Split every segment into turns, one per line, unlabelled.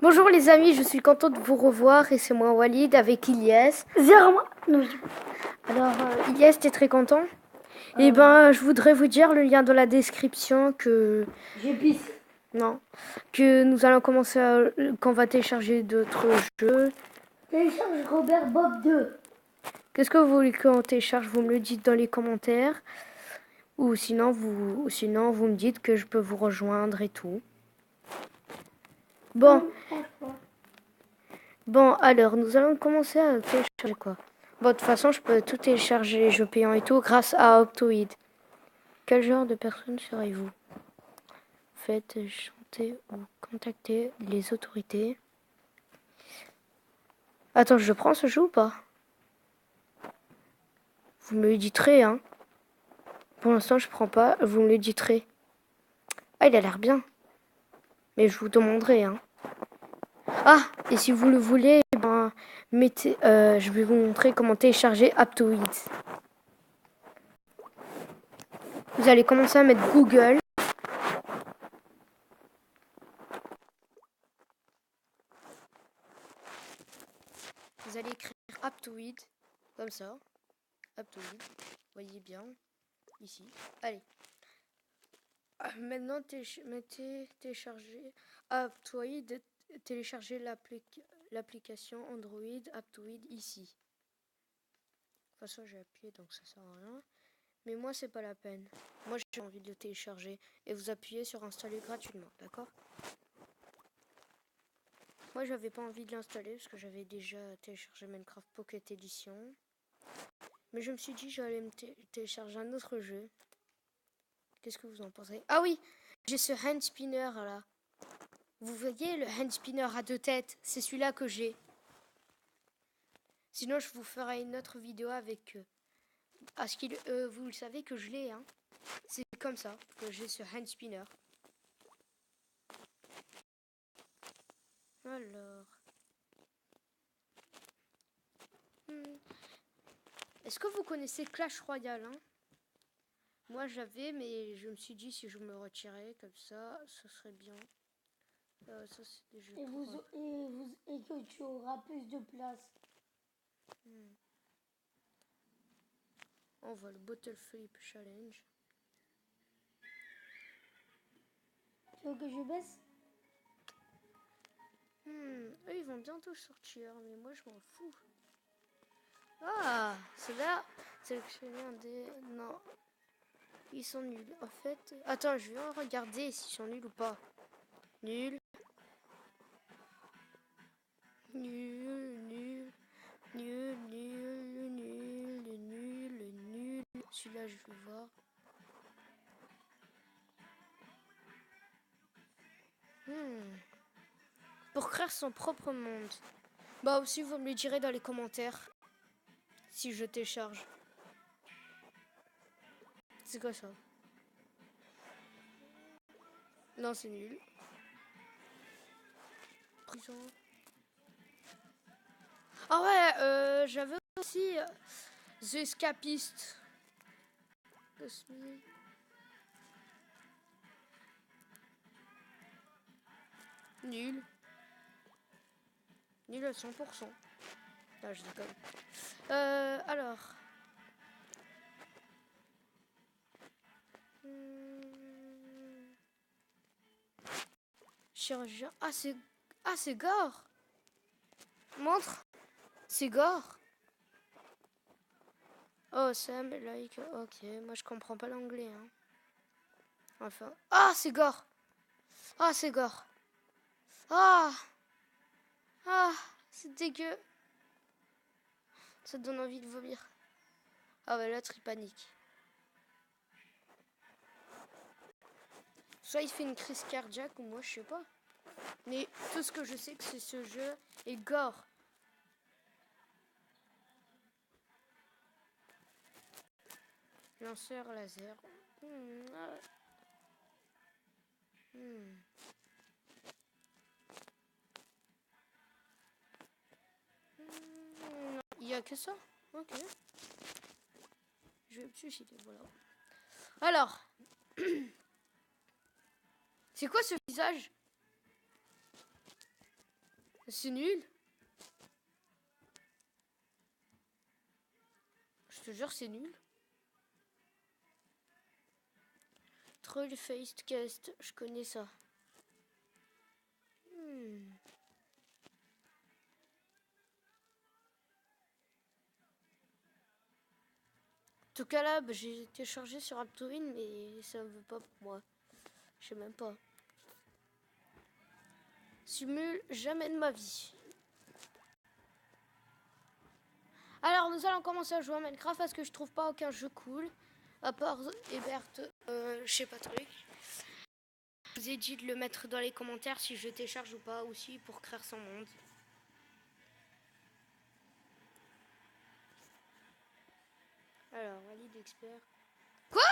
Bonjour les amis, je suis contente de vous revoir et c'est moi Walid avec Ilyes.
Zéro. Non,
Alors Ilyes, t'es très content? Eh ben, je voudrais vous dire le lien dans la description que...
j'ai pisse.
Non. Que nous allons commencer qu'on va télécharger d'autres jeux.
Télécharge Robert Bob 2.
Qu'est-ce que vous voulez qu'on télécharge? Vous me le dites dans les commentaires. Ou sinon vous me dites que je peux vous rejoindre et tout. Bon, alors, nous allons commencer à télécharger quoi? Bon, de toute façon, je peux tout télécharger, les jeux payants et tout, grâce à Optoid. Quel genre de personne serez-vous? Faites chanter ou contacter les autorités. Attends, je prends ce jeu ou pas? Vous me le direz, hein. Pour l'instant, je prends pas, vous me le direz. Ah, il a l'air bien. Mais je vous demanderai, hein. Ah, et si vous le voulez, ben, mettez, je vais vous montrer comment télécharger Aptoid. Vous allez commencer à mettre Google. Vous allez écrire Aptoid, comme ça. Aptoid, voyez bien, ici. Allez. Maintenant, télécharger Aptoid, télécharger l'application Android Aptoid ici. De toute façon, j'ai appuyé, donc ça sert à rien. Mais moi, c'est pas la peine. Moi, j'ai envie de le télécharger. Et vous appuyez sur installer gratuitement, d'accord? Moi, j'avais pas envie de l'installer parce que j'avais déjà téléchargé Minecraft Pocket Edition. Mais je me suis dit j'allais me télécharger un autre jeu. Qu'est-ce que vous en pensez? Ah oui, j'ai ce hand spinner là. Vous voyez le hand spinner à deux têtes? C'est celui-là que j'ai. Sinon, je vous ferai une autre vidéo avec... parce que vous le savez que je l'ai, hein. C'est comme ça que j'ai ce hand spinner. Alors... Est-ce que vous connaissez Clash Royale, hein? Moi j'avais, mais je me suis dit si je me retirais comme ça, ce serait bien. Ça c'est des jeux
et que tu auras plus de place.
On voit le Bottle Flip Challenge.
Tu veux que je baisse?
Eux ils vont bientôt sortir, mais moi je m'en fous. Ah, ceux-là, sélectionner un des... Non, ils sont nuls. En fait, attends, je vais regarder s'ils sont nuls ou pas. Nul. Nul, nul, nul, nul, nul, nul, nul. Celui-là, je vais voir. Pour créer son propre monde. Bah aussi, vous me le direz dans les commentaires. Si je télécharge. C'est quoi ça? Non, c'est nul. Prison. Ah ouais, j'avais aussi The Escapist. Nul. Nul à 100%. Ah, je déconne. Alors. Chirurgien. Ah, c'est gore. Montre. C'est gore. Oh, Sam, like. Ok, moi je comprends pas l'anglais. Hein. Enfin. Ah, c'est gore. Ah, c'est gore. Ah. Ah, c'est dégueu. Ça donne envie de vomir. Ah ouais, l'autre il panique. Soit il fait une crise cardiaque ou moi je sais pas. Mais tout ce que je sais que c'est ce jeu est gore. Lanceur laser. Il y a que ça? Ok. Je vais me suicider, voilà. Alors. C'est quoi ce visage? C'est nul. Je te jure, c'est nul. Troll Faced Cast, je connais ça. En tout cas là, bah, j'ai téléchargé sur Aptoine, mais ça ne veut pas pour moi. Je sais même pas. Simule jamais de ma vie. Alors nous allons commencer à jouer à Minecraft parce que je trouve pas aucun jeu cool. À part Ebert, je sais pas truc. Je vous ai dit de le mettre dans les commentaires si je télécharge ou pas aussi pour créer son monde. Alors, valide expert. Quoi?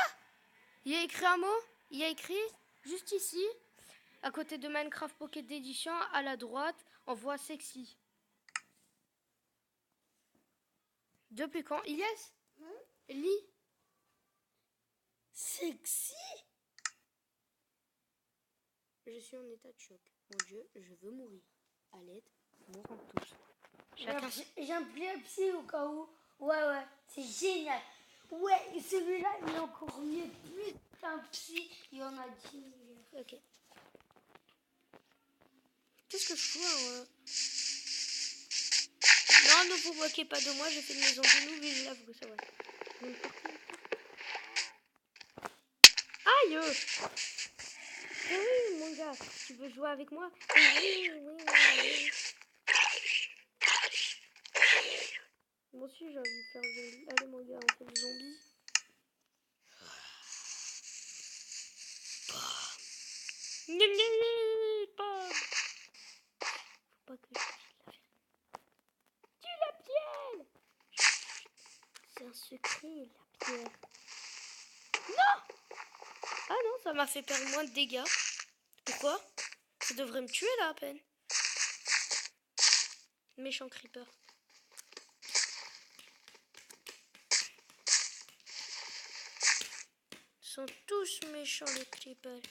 Il y a écrit un mot? Il y a écrit juste ici, à côté de Minecraft Pocket Edition, à la droite, en voix sexy. Depuis quand? Ilyes? Lis.
Sexy.
Je suis en état de choc. Mon Dieu, je veux mourir. À l'aide, mourons tous.
J'ai un psy au cas où. Ouais, c'est génial. Ouais, celui-là, il est encore mieux. Putain, psy, il y en a 10 millions.
Ok. Qu'est-ce que je fous hein, Non, ne vous moquez pas de moi, j'ai fait une maison de nous, mais je l'avoue, ça va. Aïe! Oui, mon gars, tu veux jouer avec moi? Oui. Moi aussi, j'ai envie de faire le zombie. Allez, mon gars, on fait le zombie. Faut pas que je tue la pierre. C'est un secret, la pierre. Non! Ah non, ça m'a fait perdre moins de dégâts. Pourquoi? Ça devrait me tuer là à peine. Méchant creeper. Ils sont tous méchants les creepers.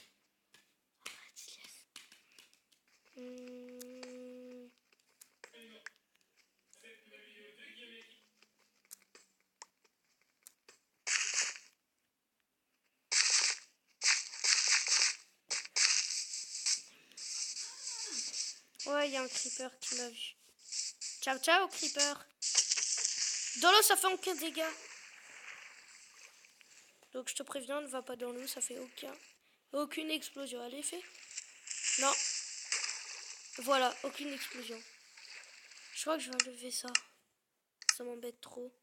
Ouais, il y a un creeper qui m'a vu. Ciao, ciao, creeper. Dans l'eau, ça fait aucun dégât. Donc, je te préviens, ne va pas dans l'eau, ça fait aucune explosion. Allez, fais. Non. Voilà, aucune explosion. Je crois que je vais enlever ça. Ça m'embête trop.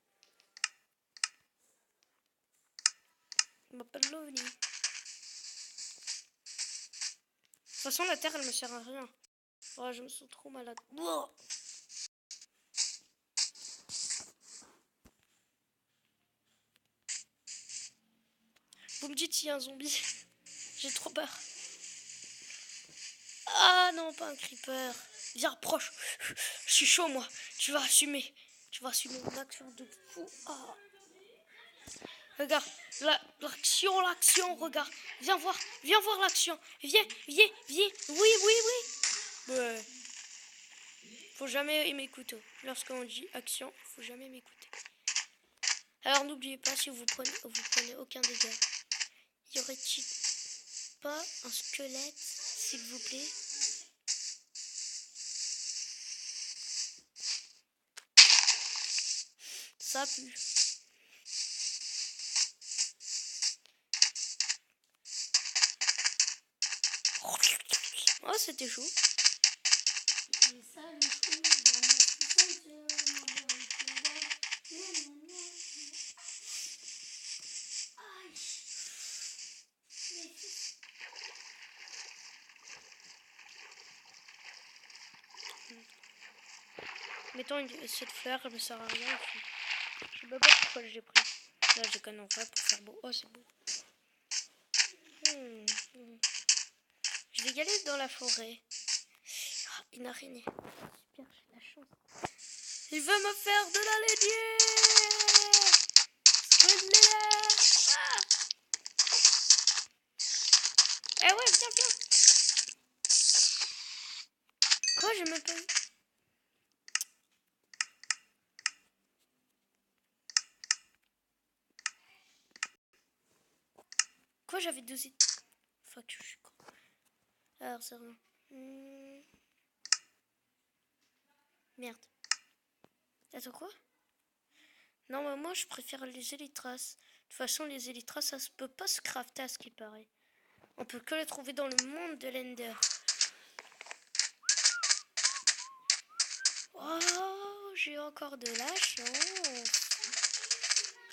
Je m'appelle l'OVNI. De toute façon, la terre, elle me sert à rien. Oh, je me sens trop malade. Oh. Vous me dites s'il y a un zombie. J'ai trop peur. Ah non, pas un creeper. Viens, approche. Je suis chaud, moi. Tu vas assumer. Tu vas assumer une action de fou. Oh. Regarde, l'action, regarde. Viens voir l'action. Viens. Oui. Ouais. Faut jamais m'écouter. Lorsqu'on dit action, faut jamais m'écouter. Alors n'oubliez pas, si vous prenez aucun dégât, y aurait-il pas un squelette, s'il vous plaît? Ça pue. Oh, c'était chaud.
Et ça, le coup, dans mon sous-sol,
Mettons cette fleur, elle me sert à rien. Je sais même pas pourquoi j'ai pris. Là, j'ai qu'un envoi pour faire beau. Oh, c'est beau. Je vais y aller dans la forêt. Oh, une araignée. Super, j'ai la chance. Il veut me faire de la lanière. Ah. Eh ouais, viens. Quoi? Quoi, j'ai même pas eu. Quoi, j'avais 12 idées. Fuck, je suis con. Alors, c'est rien. Merde. Attends, quoi? Non, mais moi, je préfère les élytras. De toute façon, les élytras, ça se peut pas se crafter à ce qui paraît. On peut que les trouver dans le monde de l'Ender. Oh, j'ai encore de la chance.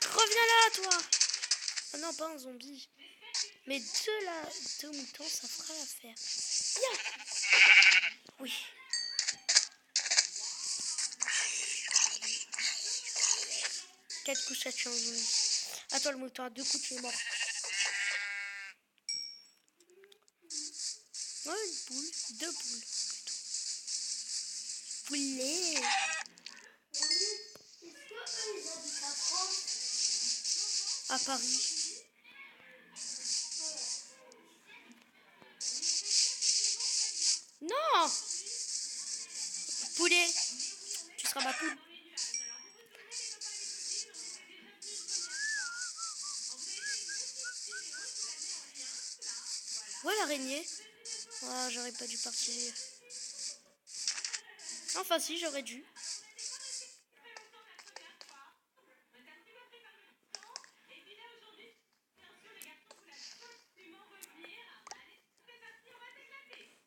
Reviens là, toi! Oh non, pas un zombie. Mais deux moutons, ça fera l'affaire. Bien! Oui. Quatre coups, ça tue un zombie. À toi, le mouton, à 2 coups, tu es mort. Ouais, une boule. 2 boules. Poulet.
Est-ce que eux, ils habitent en France?
À Paris. Non! Poulet. Tu seras ma poule. Ouais, l'araignée. Oh, j'aurais pas dû partir. Enfin, si, j'aurais dû.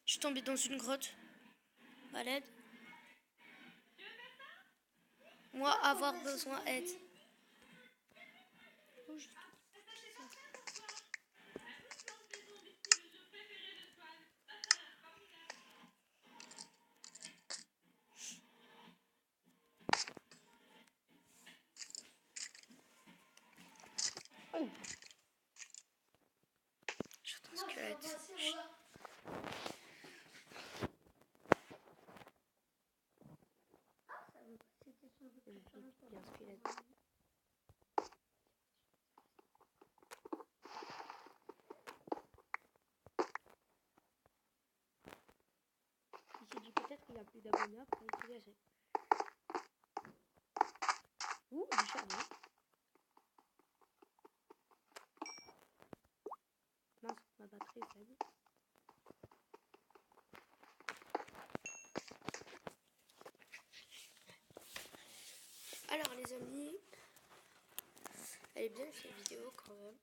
Je suis tombée dans une grotte. À l'aide. Moi, avoir besoin d'aide. J'attends un squelette. Bien squelette. Il s'est dit peut-être qu'il a plus d'abonnés après il s'est gâché. Ouh, du charbon. Mince, ma batterie est faible. Alors les amis, elle est bien cette vidéo quand même.